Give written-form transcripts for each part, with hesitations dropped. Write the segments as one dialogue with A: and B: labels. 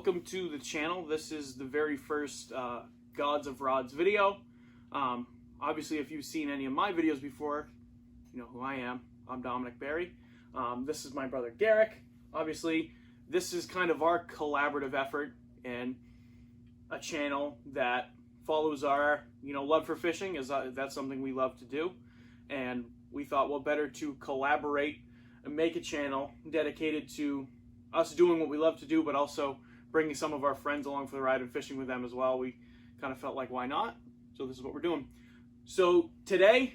A: welcome to the channel. This is the very first Gods of Rods video. Obviously, if you've seen any of my videos before, you know who I am. I'm Dominic Barry. This is my brother Garrick. Obviously, this is kind of our collaborative effort and a channel that follows our love for fishing. That's something we love to do, and we thought, well, better to collaborate and make a channel dedicated to us doing what we love to do, but also bringing some of our friends along for the ride and fishing with them as well. We kind of felt like, why not? So this is what we're doing. So today,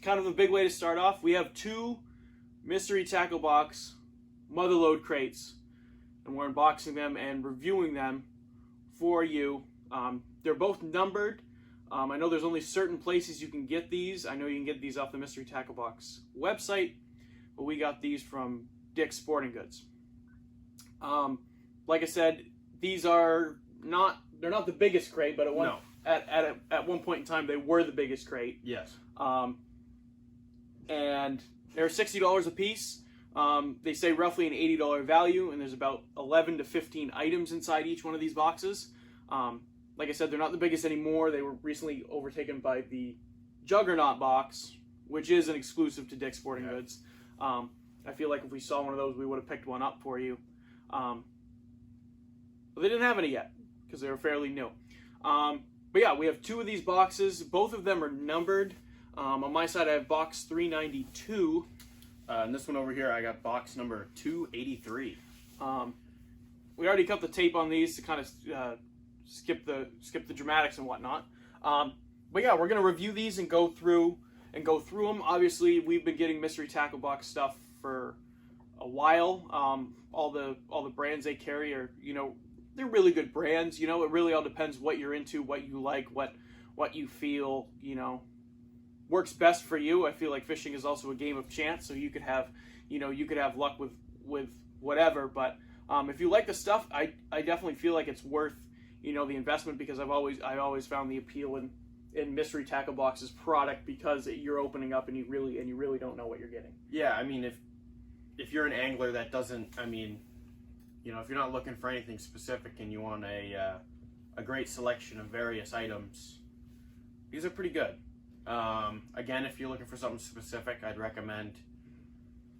A: kind of a big way to start off, we have two mystery tackle box Motherlode crates, and we're unboxing them and reviewing them for you. They're both numbered. I know there's only certain places you can get these. I know you can get these off the Mystery Tackle Box website, but we got these from Dick's Sporting Goods. Like I said, these are they're not the biggest crate, but at one point in time they were the biggest crate.
B: Yes.
A: And they're $60 a piece. They say roughly an $80 value, and there's about 11 to 15 items inside each one of these boxes. Like I said, they're not the biggest anymore. They were recently overtaken by the Juggernaut box, which is an exclusive to Dick's Sporting Goods. I feel like if we saw one of those, we would have picked one up for you. But they didn't have any yet because they were fairly new. But yeah, we have two of these boxes. Both of them are numbered. On my side, I have box 392.
B: And this one over here, I got box number 283.
A: We already cut the tape on these to kind of skip the dramatics and whatnot. But yeah, we're gonna review these and go through them. Obviously, we've been getting mystery tackle box stuff for a while. All the brands they carry are, they're really good brands. It really all depends what you're into, what you like, what you feel, works best for you. I feel like fishing is also a game of chance, so you could have luck with whatever. But if you like the stuff, I definitely feel like it's worth the investment, because I always found the appeal in mystery tackle boxes product, because you're opening up and you really don't know what you're getting.
B: Yeah, I mean, if you're an angler that doesn't, if you're not looking for anything specific and you want a great selection of various items, these are pretty good. Again, if you're looking for something specific, I'd recommend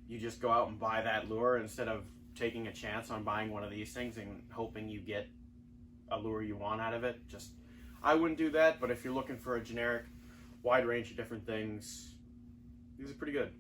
B: you just go out and buy that lure instead of taking a chance on buying one of these things and hoping you get a lure you want out of it. I wouldn't do that. But if you're looking for a generic wide range of different things, these are pretty good.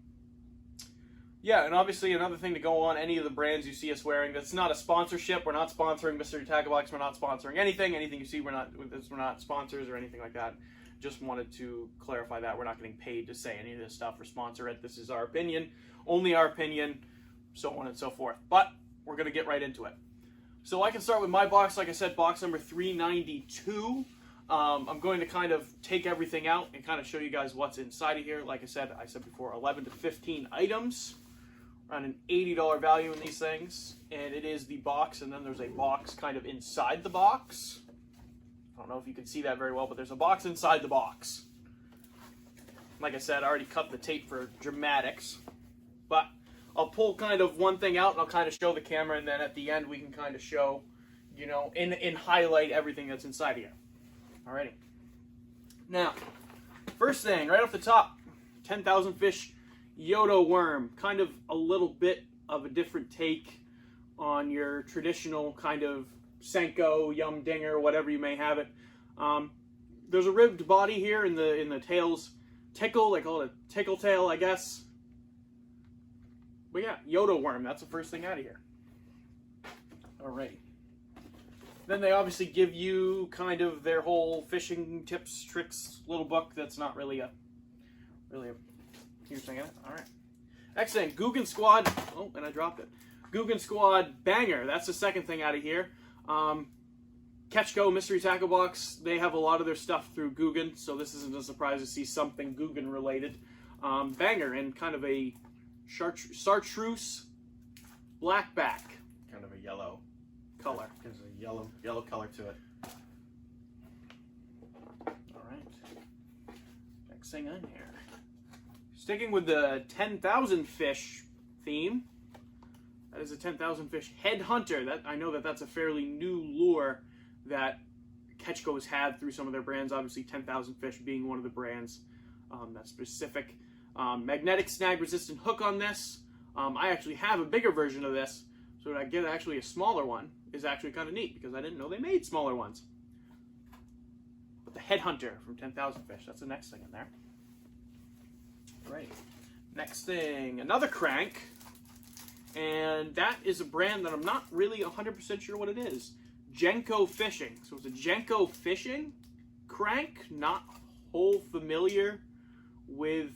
A: Yeah, and obviously another thing to go on any of the brands you see us wearing, that's not a sponsorship. We're not sponsoring Mystery Tackle Box. We're not sponsoring anything you see. We're not sponsors or anything like that. Just wanted to clarify that we're not getting paid to say any of this stuff or sponsor it. This is our opinion, only our opinion, so on and so forth. But we're going to get right into it. So I can start with my box. Like I said, box number 392. I'm going to kind of take everything out and kind of show you guys what's inside of here. Like I said before, 11 to 15 items, around an $80 value in these things. And it is the box, and then there's a box kind of inside the box. I don't know if you can see that very well, but there's a box inside the box. Like I said, I already cut the tape for dramatics, but I'll pull kind of one thing out and I'll kind of show the camera, and then at the end we can kind of show, in highlight everything that's inside here. Alrighty. Now, first thing, right off the top, 10,000 fish Yoda worm. Kind of a little bit of a different take on your traditional kind of Senko, Yum Dinger, whatever you may have it. There's a ribbed body here in the tail's tickle. They call it a tickle tail, I guess. But yeah, Yoda worm. That's the first thing out of here. Alright. Then they obviously give you kind of their whole fishing tips, tricks little book. That's not really a huge thing in it. Alright. Next thing, Googan Squad. Oh, and I dropped it. Googan Squad Banger. That's the second thing out of here. Catchco Mystery Tackle Box, they have a lot of their stuff through Googan, so this isn't a surprise to see something Googan related. Banger, and kind of a chartreuse blackback.
B: Kind of a yellow
A: color.
B: There's a yellow color to it.
A: Alright. Next thing in here. Sticking with the 10,000 fish theme, That is a 10,000 fish headhunter. That I know that that's a fairly new lure that Ketchco's had through some of their brands. Obviously, 10,000 fish being one of the brands that's specific. Magnetic snag resistant hook on this. I actually have a bigger version of this, so I get actually a smaller one is actually kind of neat because I didn't know they made smaller ones. But the headhunter from 10,000 fish. That's the next thing in there. Great. Next thing, another crank. And that is a brand that I'm not really 100% sure what it is. Jenko Fishing. So it's a Jenko Fishing crank. Not whole familiar with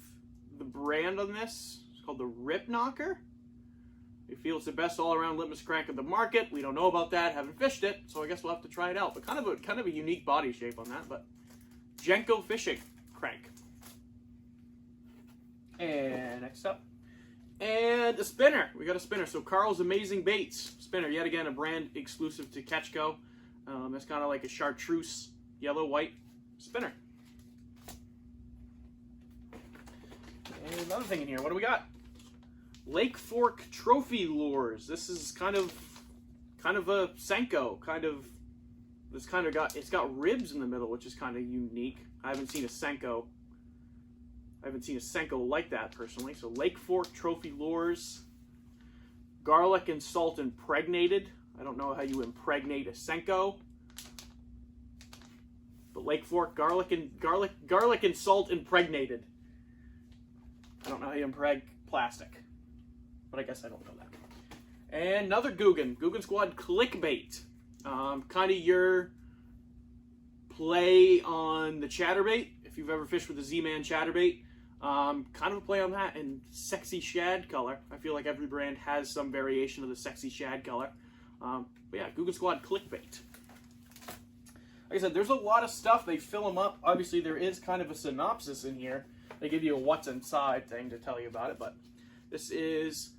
A: the brand on this. It's called the Rip Knocker. We feel it's the best all-around litmus crank of the market. We don't know about that. Haven't fished it, so I guess we'll have to try it out. But kind of a unique body shape on that. But Jenko Fishing crank. And next up. And a spinner. We got a spinner. So Carl's Amazing Baits spinner. Yet again, a brand exclusive to Ketchco. It's kind of like a chartreuse, yellow-white spinner. And another thing in here. What do we got? Lake Fork Trophy Lures. This is kind of a Senko. It's got ribs in the middle, which is kind of unique. I haven't seen a Senko like that personally. So Lake Fork Trophy Lures, garlic and salt impregnated. I don't know how you impregnate a Senko, but Lake Fork garlic and salt impregnated. I don't know how you impreg plastic, but I guess I don't know that. And another Googan Squad Clickbait. Kind of your play on the chatterbait. If you've ever fished with a Z-Man chatterbait. Kind of a play on that in sexy shad color. I feel like every brand has some variation of the sexy shad color. But yeah, Googan Squad Clickbait. Like I said, there's a lot of stuff. They fill them up. Obviously, there is kind of a synopsis in here. They give you a what's inside thing to tell you about it. But this is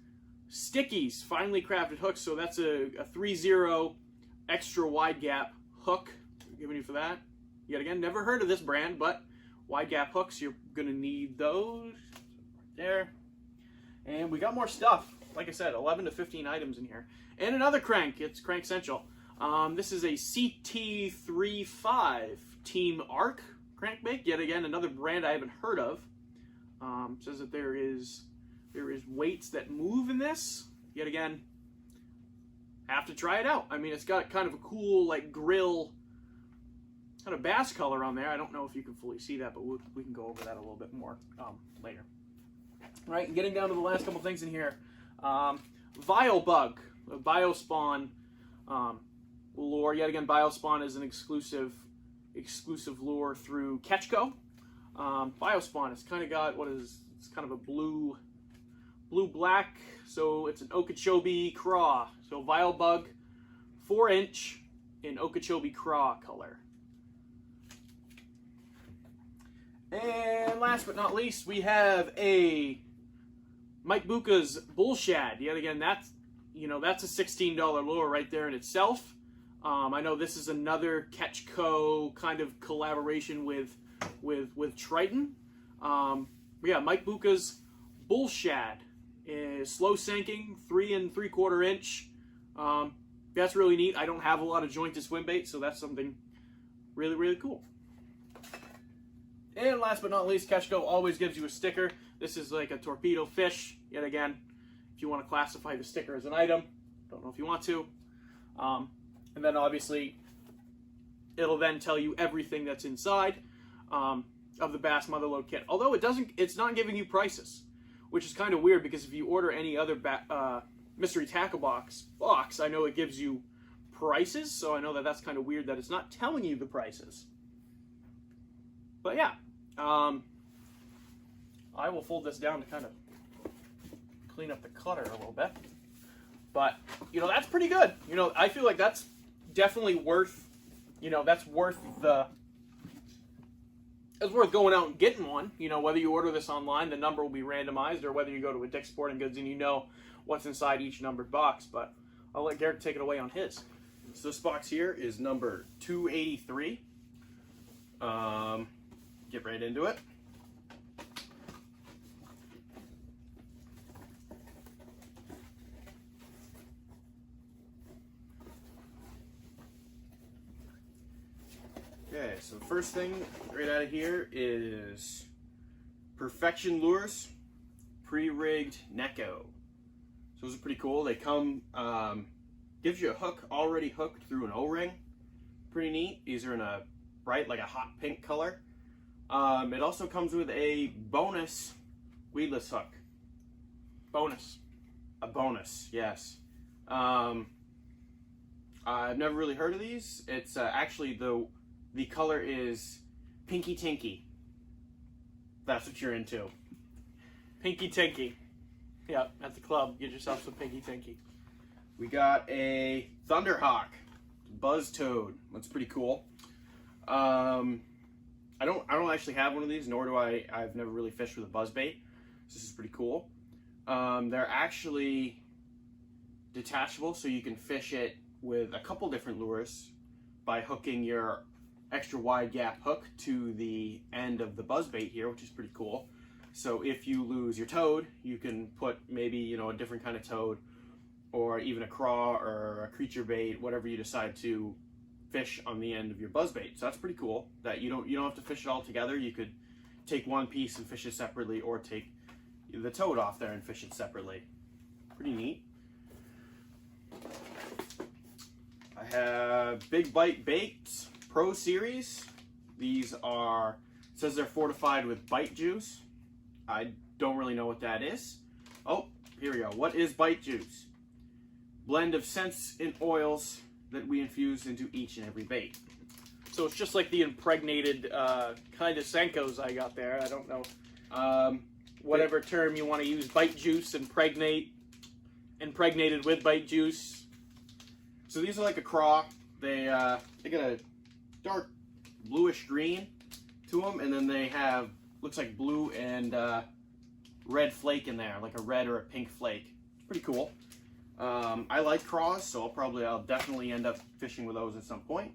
A: Stickies, finely crafted hooks. So that's a 3-0 extra wide gap hook. Giving you for that. Yet again, never heard of this brand, but wide gap hooks, you're gonna need those. There. And we got more stuff. Like I said, 11 to 15 items in here. And another crank. It's Crank Central. This is a CT35 Team Arc crankbait. Yet again, another brand I haven't heard of. Says that there is weights that move in this. Yet again, have to try it out. I mean, it's got kind of a cool like grill kind of bass color on there. I don't know if you can fully see that, but we can go over that a little bit more later. All right, getting down to the last couple things in here. Biobug, a Biospawn lure. Yet again, Biospawn is an exclusive lure through Ketchco. Biospawn, it's kind of got it's kind of a blue-black, so it's an Okeechobee craw. So Biobug, 4-inch in Okeechobee craw color. And last but not least, we have a Mike Buca's Bull Shad. Yet again, that's a $16 lure right there in itself. I know this is another Ketchco kind of collaboration with Triton. Yeah, Mike Buca's Bull Shad is slow sinking, 3 3/4 inch. That's really neat. I don't have a lot of jointed swim bait, so that's something really, really cool. And last but not least, Ketchco always gives you a sticker. This is like a torpedo fish. Yet again, if you want to classify the sticker as an item, don't know if you want to. And then obviously, it'll then tell you everything that's inside of the Bass Motherlode kit. Although it's not giving you prices, which is kind of weird because if you order any other mystery tackle box, I know it gives you prices. So I know that that's kind of weird that it's not telling you the prices. But yeah, I will fold this down to kind of clean up the clutter a little bit. But, that's pretty good. I feel like that's definitely worth, that's worth going out and getting one. Whether you order this online, the number will be randomized, or whether you go to a Dick's Sporting Goods and what's inside each numbered box. But I'll let Garrett take it away on his.
B: So this box here is number 283. Get right into it. so the first thing right out of here is Perfection Lures pre-rigged Neko. So those are pretty cool. They come, gives you a hook already hooked through an O-ring. Pretty neat. These are in a bright, like a hot pink color. It also comes with a bonus weedless hook.
A: Bonus.
B: A bonus, yes. I've never really heard of these. It's actually the color is Pinky Tinky. That's what you're into.
A: Pinky Tinky. Yeah, at the club, get yourself some Pinky Tinky.
B: We got a Thunderhawk Buzz Toad. That's pretty cool. I don't actually have one of these, nor do I've never really fished with a buzz bait. So this is pretty cool. They're actually detachable, so you can fish it with a couple different lures by hooking your extra wide gap hook to the end of the buzz bait here, which is pretty cool. So if you lose your toad, you can put maybe, a different kind of toad, or even a craw or a creature bait, whatever you decide to fish on the end of your buzz bait. So that's pretty cool that you don't have to fish it all together. You could take one piece and fish it separately, or take the toad off there and fish it separately. Pretty neat. I have Big Bite Baits Pro Series. These are, it says they're fortified with bite juice. I don't really know what that is. Oh, here we go. What is bite juice? Blend of scents and oils that we infuse into each and every bait.
A: So it's just like the impregnated kind of Senkos I got there. I don't know. Whatever term you want to use. Bite juice, impregnate, impregnated with bite juice.
B: So these are like a craw. They got a dark bluish green to them, and then they have, looks like blue and red flake in there, like a red or a pink flake. It's pretty cool. I like craws, so I'll definitely end up fishing with those at some point.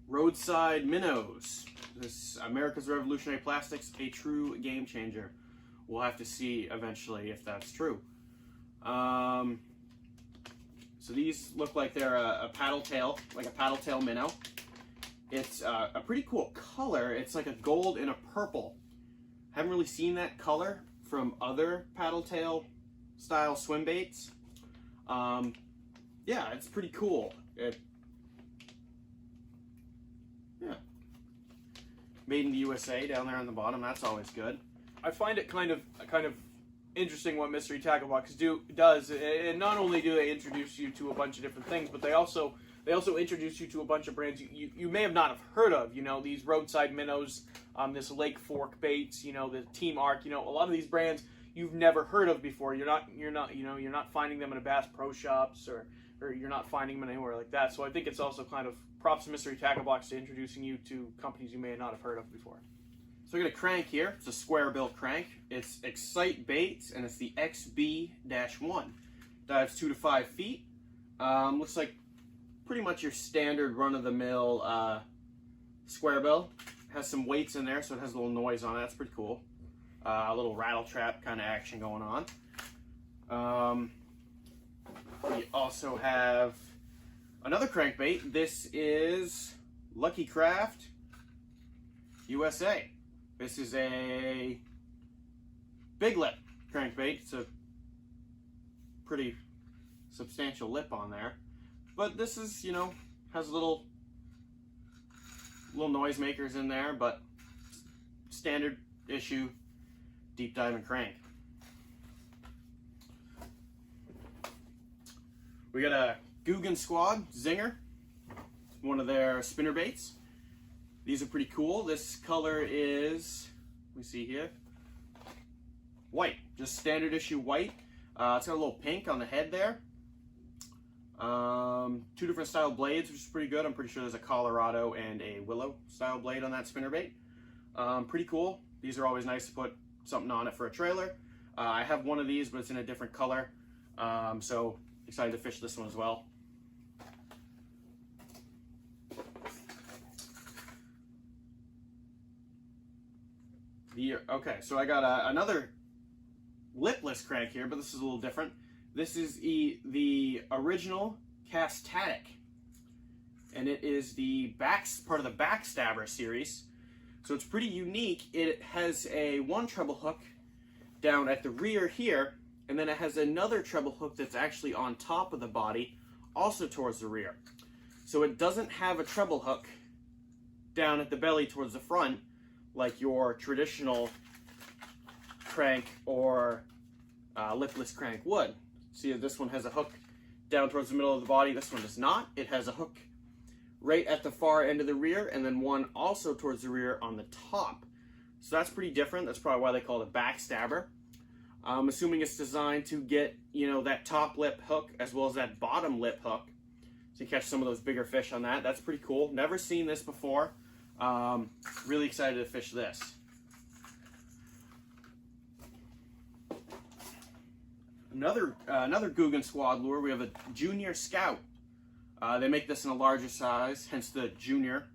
B: Roadside Minnows. This America's Revolutionary Plastics, a true game changer. We'll have to see eventually if that's true. So these look like they're a paddle tail, like a paddle tail minnow. It's a pretty cool color. It's like a gold and a purple. Haven't really seen that color from other paddle tail style swim baits. Yeah, it's pretty cool. Yeah. Made in the USA down there on the bottom. That's always good.
A: I find it kind of interesting what Mystery Tackle Box does, and not only do they introduce you to a bunch of different things, but they also introduce you to a bunch of brands you may have not have heard of. These Roadside Minnows, this Lake Fork baits, the Team Arc. A lot of these brands you've never heard of before. You're not finding them in a Bass Pro Shops, or you're not finding them anywhere like that. So I think it's also kind of props to Mystery Tackle Box to introducing you to companies you may not have heard of before.
B: So I got a crank here. It's a square bill crank. It's Excite Baits, and it's the XB-1. Dives 2 to 5 feet. Looks like pretty much your standard run-of-the-mill square bill. Has some weights in there, so it has a little noise on it. That's pretty cool. A little rattle trap kind of action going on. We also have another crankbait. This is Lucky Craft USA. This is a big lip crankbait. It's a pretty substantial lip on there. But this is, has little noisemakers in there, but standard issue deep diving crank. We got a Googan Squad Zinger, one of their spinner baits. These are pretty cool. This color is, let me see here, white, just standard issue white. It's got a little pink on the head there. 2 different style blades, which is pretty good. I'm pretty sure there's a Colorado and a Willow style blade on that spinner bait. Pretty cool. These are always nice to put something on it for a trailer. I have one of these, but it's in a different color. So excited to fish this one as well. Okay, so I got another lipless crank here, but this is a little different. This is the original Castatic. And it is the part of the Backstabber series. So it's pretty unique. It has a one treble hook down at the rear here, and then it has another treble hook that's actually on top of the body, also towards the rear. So it doesn't have a treble hook down at the belly towards the front like your traditional crank or lipless crank would. See, this one has a hook down towards the middle of the body. This one does not. It has a hook right at the far end of the rear, and then one also towards the rear on the top. So that's pretty different. That's probably why they call it a backstabber. I'm assuming it's designed to get, that top lip hook as well as that bottom lip hook to catch some of those bigger fish on that. That's pretty cool. Never seen this before. Really excited to fish this. Another Googan Squad lure. We have a Junior Scout. They make this in a larger size, hence the junior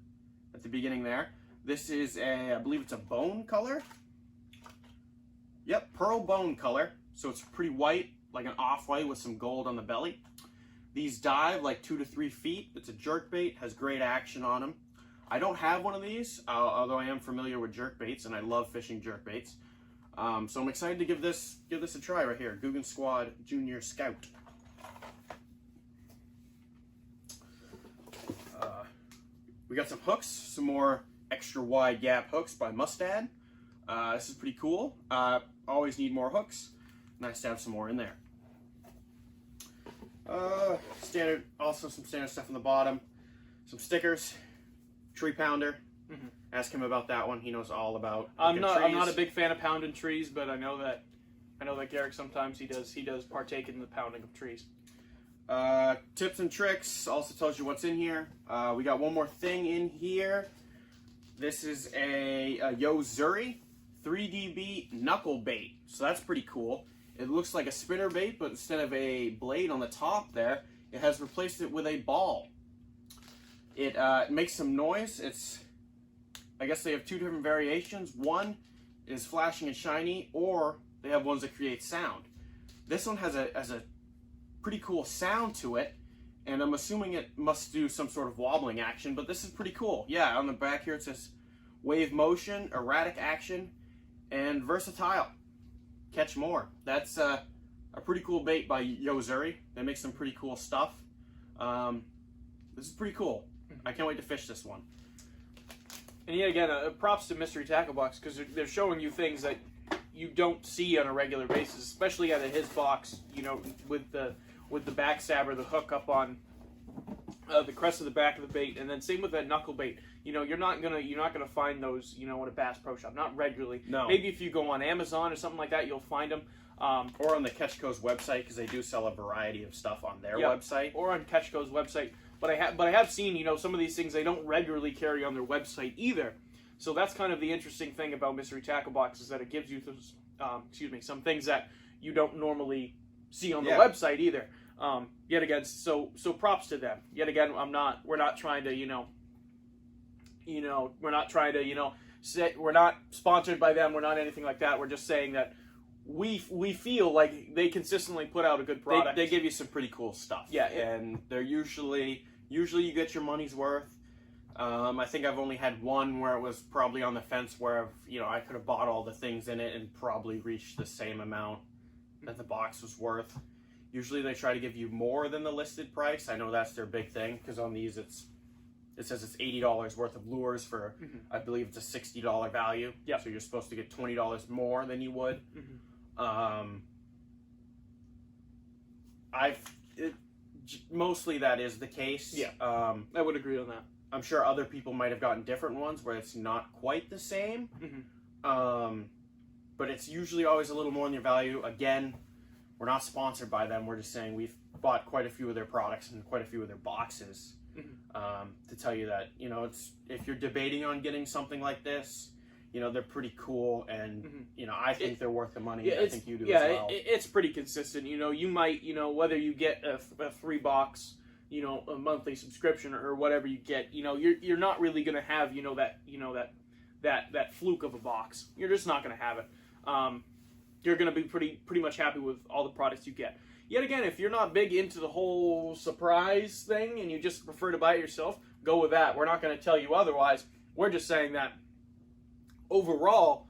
B: at the beginning there. This is I believe it's a bone color. Yep, pearl bone color. So it's pretty white, like an off-white with some gold on the belly. These dive like 2 to 3 feet. It's a jerk bait, has great action on them. I don't have one of these, although I am familiar with jerk baits, and I love fishing jerk baits. So I'm excited to give this a try right here. Googan Squad Junior Scout. We got some hooks, some more extra wide gap hooks by Mustad. This is pretty cool. Always need more hooks. Nice to have some more in there. Also some standard stuff on the bottom. Some stickers. Tree pounder. Mm-hmm. Ask him about that one. He knows all about.
A: I'm not a big fan of pounding trees, but I know that Garrick sometimes he does partake in the pounding of trees.
B: Tips and tricks. Also tells you what's in here. We got one more thing in here. This is a Yoda 3DB Knuckle Bait. So that's pretty cool. It looks like a spinner bait, but instead of a blade on the top there, it has replaced it with a ball. It makes some noise. I guess they have two different variations. One is flashing and shiny, or they have ones that create sound. This one has a pretty cool sound to it, and I'm assuming it must do some sort of wobbling action, but this is pretty cool. Yeah, on the back here it says wave motion, erratic action, and versatile. Catch more. That's a pretty cool bait by Yoda. They make some pretty cool stuff. This is pretty cool. I can't wait to fish this one.
A: And yet again, props to Mystery Tackle Box, because they're showing you things that you don't see on a regular basis, especially out of his box. With the backstabber, the hook up on the crest of the back of the bait, and then same with that knuckle bait. You're not gonna find those at a Bass Pro Shop, not regularly.
B: No.
A: Maybe if you go on Amazon or something like that, you'll find them.
B: Or on the Catchco's website, because they do sell a variety of stuff on their website.
A: Or on Catchco's website. But I have seen some of these things they don't regularly carry on their website either. So that's kind of the interesting thing about Mystery Tackle Box, is that it gives you some things that you don't normally see on the website either. Yet again, so props to them. Yet again, we're not trying to we're not sponsored by them. We're not anything like that. We're just saying that we feel like they consistently put out a good product.
B: They give you some pretty cool stuff.
A: Yeah,
B: and they're usually you get your money's worth. I think I've only had one where it was probably on the fence where I could have bought all the things in it and probably reached the same amount that the box was worth. Usually they try to give you more than the listed price. I know that's their big thing, because on these it says it's $80 worth of lures for, I believe it's a $60 value.
A: Yep.
B: So you're supposed to get $20 more than you would. Mostly that is the case.
A: Yeah, I would agree on that.
B: I'm sure other people might have gotten different ones where it's not quite the same. But it's usually always a little more than your value. Again, we're not sponsored by them. We're just saying we've bought quite a few of their products and quite a few of their boxes to tell you that, if you're debating on getting something like this, they're pretty cool, and I think they're worth the money.
A: Yeah,
B: I think you do as well.
A: It's pretty consistent. You might, whether you get a 3-box, a monthly subscription or whatever you get, you're not really gonna have that fluke of a box. You're just not gonna have it. You're gonna be pretty much happy with all the products you get. yet again, if you're not big into the whole surprise thing and you just prefer to buy it yourself, go with that. We're not going to tell you otherwise. We're just saying that overall,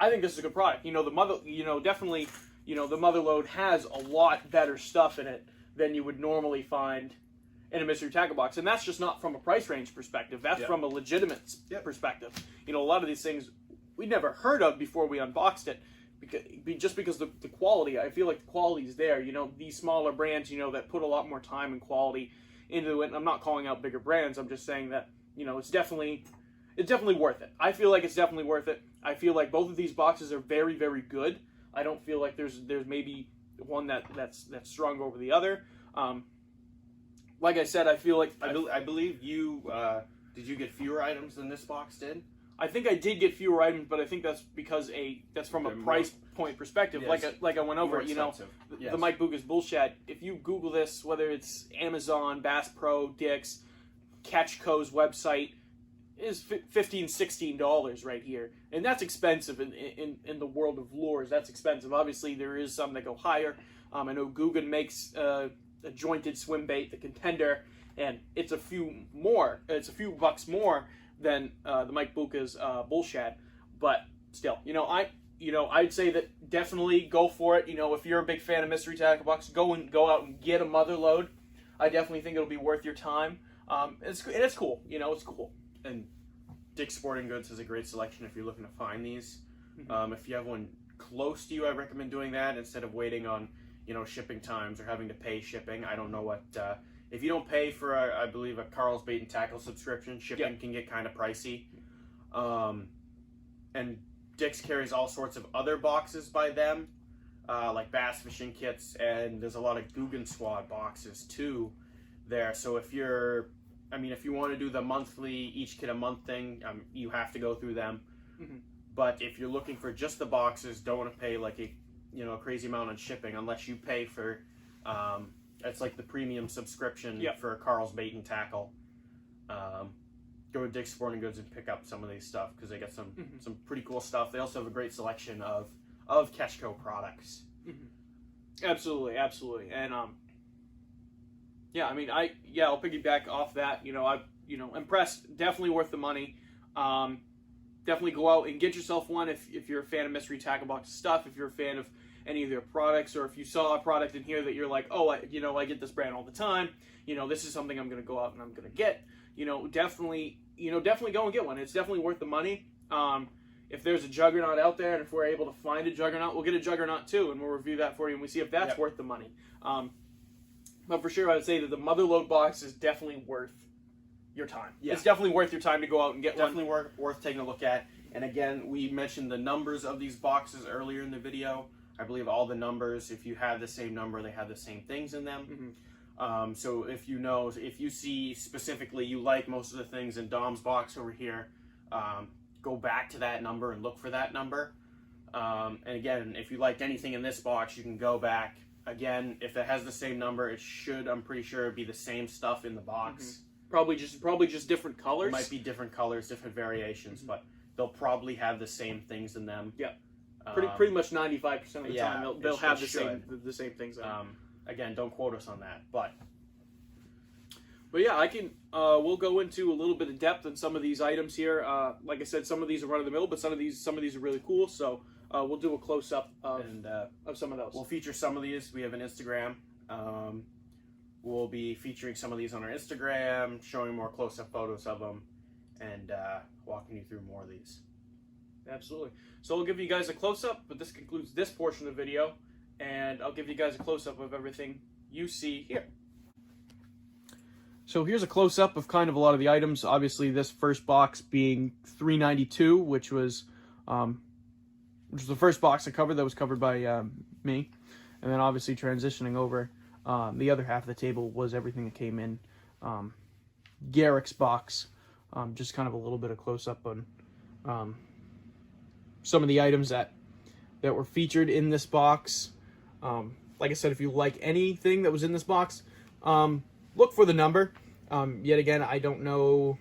A: I think this is a good product. Definitely, the Motherlode has a lot better stuff in it than you would normally find in a mystery tackle box. And that's just not from a price range perspective. That's from a legitimate perspective. A lot of these things we'd never heard of before we unboxed it. Just because the quality, I feel like the quality is there. These smaller brands, that put a lot more time and quality into it. And I'm not calling out bigger brands. I'm just saying that, it's definitely worth it. I feel like it's definitely worth it. I feel like both of these boxes are very, very good. I don't feel like there's maybe one that's stronger over the other. Like I said, I feel like
B: I believe you did you get fewer items than this box did?
A: I think I did get fewer items, but I think that's because that's from a price point perspective.
B: Yes.
A: Like I went over,
B: Yes.
A: the Mike Bucca's bullshit. If you Google this, whether it's Amazon, Bass Pro, Dick's, Catchco's website, is $15, $16 right here, and that's expensive in the world of lures. That's expensive. Obviously, there is some that go higher. I know Googan makes a jointed swim bait, the Contender, and it's a few bucks more than the Mike Bucca's bullshit. But still, I'd say that definitely go for it. If you're a big fan of mystery tackle box, go out and get a Motherlode. I definitely think it'll be worth your time. It's cool. It's cool.
B: And Dick's Sporting Goods has a great selection if you're looking to find these. If you have one close to you, I recommend doing that instead of waiting on shipping times or having to pay shipping. I don't know what if you don't pay for I believe a Carl's Bait and Tackle subscription, shipping can get kind of pricey. And Dick's carries all sorts of other boxes by them, like bass fishing kits, and there's a lot of Googan Squad boxes too there. So if you want to do the monthly, each kit a month thing, you have to go through them. But if you're looking for just the boxes, don't want to pay like a crazy amount on shipping unless you pay for it's like the premium subscription for Carl's Bait and Tackle. Go to Dick's Sporting Goods and pick up some of these stuff because they got some pretty cool stuff. They also have a great selection of Catchco products.
A: Absolutely, and I'll piggyback off that. Impressed. Definitely worth the money. Definitely go out and get yourself one if you're a fan of mystery tackle box stuff. If you're a fan of any of their products, or if you saw a product in here that you're like, oh, I get this brand all the time. This is something I'm going to go out and I'm going to get. Definitely go and get one. It's definitely worth the money. If there's a Juggernaut out there, and if we're able to find a Juggernaut, we'll get a Juggernaut too, and we'll review that for you, and we see if that's worth the money. But for sure, I would say that the Motherlode box is definitely worth your time. Yeah. It's definitely worth your time to go out and get one.
B: Definitely worth taking a look at. And again, we mentioned the numbers of these boxes earlier in the video. I believe all the numbers, if you have the same number, they have the same things in them. So if you see specifically you like most of the things in Dom's box over here, go back to that number and look for that number. And again, if you liked anything in this box, you can go back. Again, if it has the same number, it should, I'm pretty sure, be the same stuff in the box.
A: Probably just different colors.
B: It might be different colors, different variations, but they'll probably have the same things in them.
A: Yeah. Pretty much 95% of the time they'll have the same things.
B: Again, don't quote us on that, but
A: yeah, I can. We'll go into a little bit of depth on some of these items here. Like I said, some of these are run of the mill, but some of these are really cool. So we'll do a close up of some of those.
B: We'll feature some of these. We have an Instagram. We'll be featuring some of these on our Instagram, showing more close up photos of them, and walking you through more of these.
A: Absolutely. So I'll give you guys a close-up, but this concludes this portion of the video, and I'll give you guys a close-up of everything you see here. So here's a close-up of kind of a lot of the items. Obviously, this first box being $3.92, which was the first box I covered that was covered by me, and then obviously transitioning over, the other half of the table was everything that came in Garrick's box. Just kind of a little bit of close-up on some of the items that were featured in this box. Like I said, if you like anything that was in this box, look for the number. Yet again, I don't know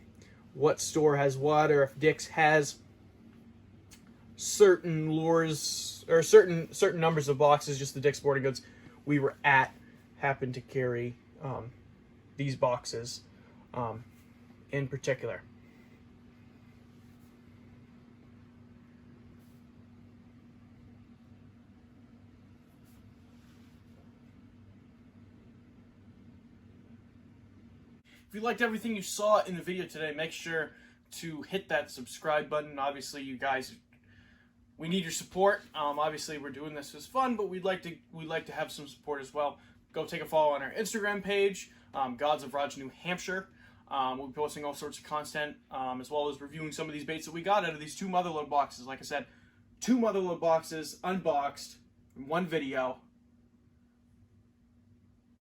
A: what store has what, or if Dick's has certain lures or certain numbers of boxes, just the Dick's Sporting Goods we were at happened to carry these boxes in particular. If you liked everything you saw in the video today, make sure to hit that subscribe button. Obviously, you guys, we need your support. Obviously, we're doing this as fun, but we'd like to have some support as well. Go take a follow on our Instagram page, Gods of Raj, New Hampshire. We'll be posting all sorts of content, as well as reviewing some of these baits that we got out of these 2 Motherlode boxes. Like I said, 2 Motherlode boxes unboxed in one video.